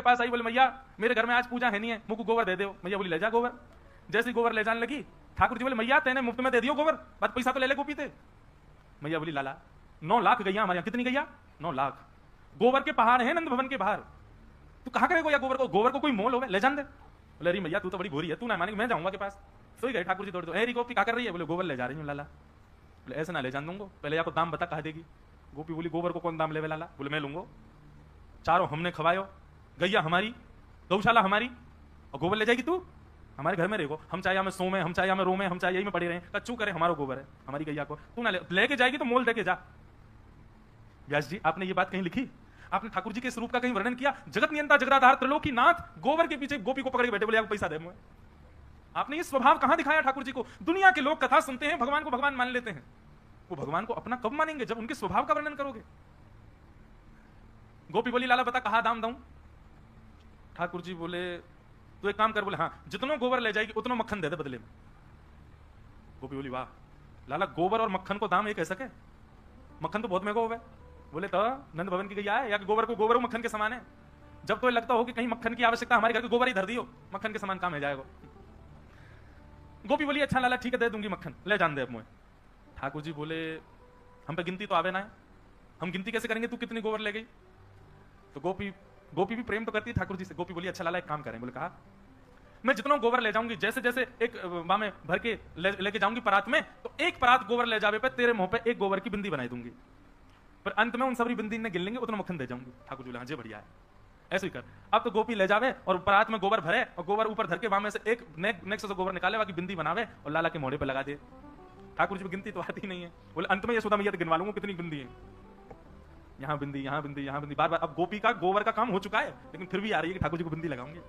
पास आई, बोले मैया मेरे घर में आज पूजा है नहीं है, मुझको गोबर दे दो। मैया बोली ले जा गोबर। जैसे गोबर ले जाने लगी, ठाकुर जी बोले मैया तेने मुफ्त में दे दियो गोबर, बात पैसा तो ले ले गोपी थे। मैया बोली लाला 9 लाख गैया हमारे यहाँ। कितनी गैया? 9 लाख। गोबर के पहाड़ है नंद भवन के बाहर, तू कहाँ करेगा या गोबर को? गोबर को कोई मोल हो ले जान दे। बोले अरे मैया तू तो बड़ी भोरी है, तू ना मानेगी मैं जाऊंगा के पास। सोई गए ठाकुर जी दौड़ दो, अरे गोपी क्या कर रही है? बोले गोबर ले जा रही हूँ लाला। बोले ऐसे ना ले जान दूंगा, पहले आपको दाम बता कहा देगी। गोपी बोली गोबर को कौन दाम लेवे लाला? बोले मैं लूंगा, चारों हमने खवायो, गैया हमारी, गौशाला हमारी, और गोबर ले जाएगी तू? हमारे घर में रहेगो, हम चाहे हमें सोमे, हम चाहे हमें रोमे, हम चाहे यही में पड़े रहे, कच्चू करे, हमारा गोबर है, हमारी गैया को तू ना लेके जाएगी तो मोल देके जा। व्यास जी आपने ये बात कहीं लिखी? आपने ठाकुर जी के स्वरूप का कहीं वर्णन किया? जगत नियंता जगदाधार त्रिलोकीनाथ गोबर के पीछे गोपी को पकड़ के बैठे, बोले आपको पैसा दे। आपने ये स्वभाव कहां दिखाया ठाकुर जी को? दुनिया के लोग कथा सुनते हैं, भगवान को भगवान मान लेते हैं, वो भगवान को अपना कब मानेंगे? जब उनके स्वभाव का वर्णन करोगे। गोपी बोली लाला बता कहा दाम दूं? ठाकुर जी बोले तू एक काम कर। बोले हाँ जितनो गोबर ले जाएगी उतनो मक्खन दे दे बदले में। गोपी बोली वाह लाला, गोबर और मक्खन को दाम एक ऐसा है? मक्खन तो बहुत महंगा हो गया। बोले तो नंद भवन की गैया है या गोबर को गोबर और मक्खन के समान है? जब तो लगता हो कि कहीं मक्खन की आवश्यकता, हमारे घर के गोबर ही धर दियो, मक्खन के समान काम है जाएगा। गोपी बोली अच्छा लाला ठीक है दे दूंगी मक्खन, ले जान दे अब मुझे। ठाकुर जी बोले हम पे गिनती तो आवे ना है, हम गिनती कैसे करेंगे तू कितनी गोबर ले गई? तो गोपी भी प्रेम तो करती है ठाकुर जी से। गोपी बोली अच्छा लाला एक काम करें। बोले कहा मैं जितना गोबर ले जाऊंगी, जैसे जैसे एक माँ में भर के लेके जाऊंगी परात में, तो एक परात गोबर ले जावे पे तेरे मुंह पे एक गोबर की बिंदी बनाई दूंगी, पर अंत में उन सभी बिंदी ने गिन लेंगे, उतना मक्खन दे जाऊंगी। ठाकुर जी बोले हाँ जी बढ़िया है, ऐसे ही कर। अब तो गोपी ले जावे और परात में गोबर भरे और गोबर ऊपर धर के वहां में से एक नेक्स्ट से गोबर निकाले, बाकी बिंदी बनावे और लाला के मोड़े पे लगा दे। ठाकुर जी को गिनती तो आती नहीं है। बोले अंत में ये सोदा मैया तो गिनवा लूंगा कितनी बिंदी है, यहाँ बिंदी, यहाँ बिंदी, यहाँ बिंदी, बार बार। अब गोपी का गोबर का काम हो चुका है, लेकिन फिर भी आ रही है कि ठाकुर जी को बिंदी लगाऊंगे।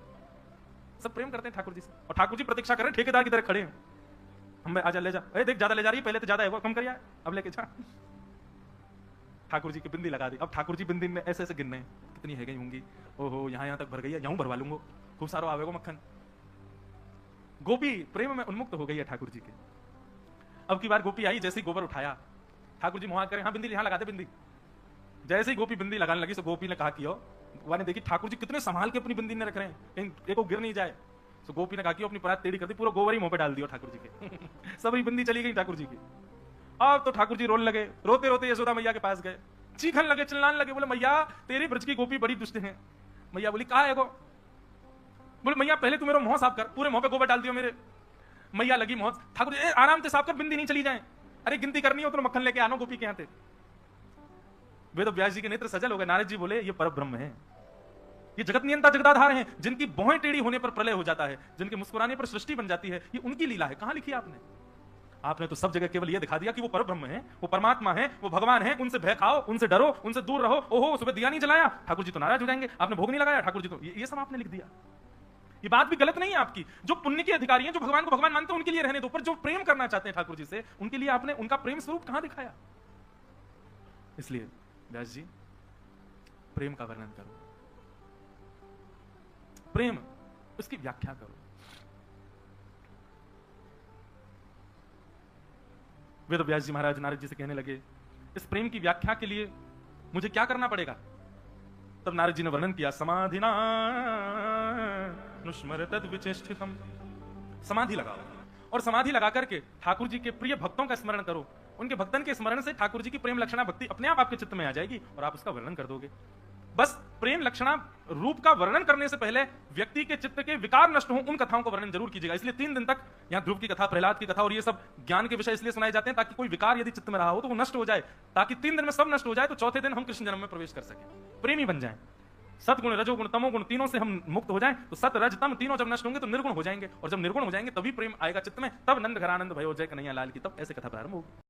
सब प्रेम करते हैं ठाकुर जी से, और ठाकुर जी प्रतीक्षा कर रहे हैं ठेकेदार की तरह खड़े हैं। हम आजा ले जा, अरे देख ज्यादा ले जा रही है, पहले तो ज्यादा है वो कम करिए, अब लेके जा। ठाकुर जी की बिंदी लगा दी। अब ठाकुर जी बिंदी में ऐसे ऐसे गिनने कितनी है गई होंगी, ओहो यहाँ यहाँ तक भर गई है, यूं भरवा लूंगा, खूब सारा आवेगा मक्खन। गोपी प्रेम में उन्मुक्त हो गई है ठाकुर जी के। अब की बार गोपी आई, जैसे ही गोबर उठाया ठाकुर जी मुहा करें हाँ बिंदी यहाँ लगा दे बिंदी। जैसे ही गोपी बिंदी लगाने लगी तो गोपी ने कहा कि ने देखी ठाकुर जी कितने संभाल के अपनी बिंदी ने रख रहे हैं, कहीं एक गिर नहीं जाए। तो गोपी ने कहा कि अपनी परात टेढ़ी कर दी, पूरा गोबर ही मुंह पे डाल दिया ठाकुर जी के। सभी बिंदी चली गई ठाकुर जी की। अब तो ठाकुर जी रोने लगे, रोते रोते यशोदा मैया के पास गए, चीखन लगे, चिल्लाने लगे, बोले मैया तेरी ब्रज की गोपी बड़ी दुष्ट है। मैया बोली कहा है वो? बोले मैया पहले तू मेरा मुंह साफ कर, पूरे मुंह पे गोबर डाल दियो मेरे। मैया लगी मुंह, ठाकुर जी आराम से साफ कर, बिंदी नहीं चली जाए। अरे गिनती करनी हो तो मक्खन लेके आना गोपी के यहाँ थे। वे तो व्यास जी के नेत्र सजल हो गए। नारद जी बोले ये पर ब्रह्म है, ये जगत नियंता जगदाधार हैं, जिनकी भौहें टेढ़ी होने पर प्रलय हो जाता है, जिनके मुस्कुराने पर सृष्टि बन जाती है, ये उनकी लीला है। कहां लिखी आपने? आपने तो सब जगह केवल ये दिखा दिया कि वो परब्रह्म है, वो परमात्मा है, वो भगवान है, उनसे भय खाओ, उनसे डरो, उनसे दूर रहो। ओहो सुबह दिया नहीं जलाया, ठाकुर जी तो नाराज हो जाएंगे, आपने भोग नहीं लगाया, ठाकुर जी तो ये सब आपने लिख दिया। ये बात भी गलत नहीं है आपकी। जो पुण्य के अधिकारी हैं, जो भगवान को भगवान मानते हैं, उनके लिए रहने दो, पर जो प्रेम करना चाहते हैं ठाकुर जी से, उनके लिए आपने उनका प्रेम स्वरूप कहां दिखाया? इसलिए व्यास जी प्रेम का वर्णन करो, प्रेम उसकी व्याख्या करो। वेद व्यास जी महाराज नारद जी से कहने लगे इस प्रेम की व्याख्या के लिए मुझे क्या करना पड़ेगा? तब नारद जी ने वर्णन किया समाधिना नुस्मर तद विचेष्टितम। समाधि लगाओ, और समाधि लगा करके ठाकुर जी के प्रिय भक्तों का स्मरण करो। उनके भक्तन के स्मरण से ठाकुर जी की प्रेम लक्षणा भक्ति अपने आप आपके चित्त में आ जाएगी और आप उसका वर्णन कर दोगे। बस प्रेम लक्षणा रूप का वर्णन करने से पहले व्यक्ति के चित्त के विकार नष्ट हो, उन कथाओं को वर्णन जरूर कीजिएगा। इसलिए 3 दिन तक यहाँ ध्रुव की कथा, प्रहलाद की कथा और ये सब ज्ञान के विषय इसलिए सुनाए जाते हैं ताकि कोई विकार यदि चित्त में रहा हो तो वो नष्ट हो जाए, ताकि 3 दिन में सब नष्ट हो जाए, तो चौथे दिन हम कृष्ण जन्म में प्रवेश कर सके, प्रेमी बन जाए। सतगुण रजोगुण तमोगुण तीनों से हम मुक्त हो जाएं, तो सत रज तम तीनों जब नष्ट होंगे तो निर्गुण हो जाएंगे, और जब निर्गुण हो जाएंगे तभी प्रेम आएगा चित्त में, तब नंद घरानंद भयो जय कन्हैया लाल की, तब ऐसे कथा प्रारंभ होगी।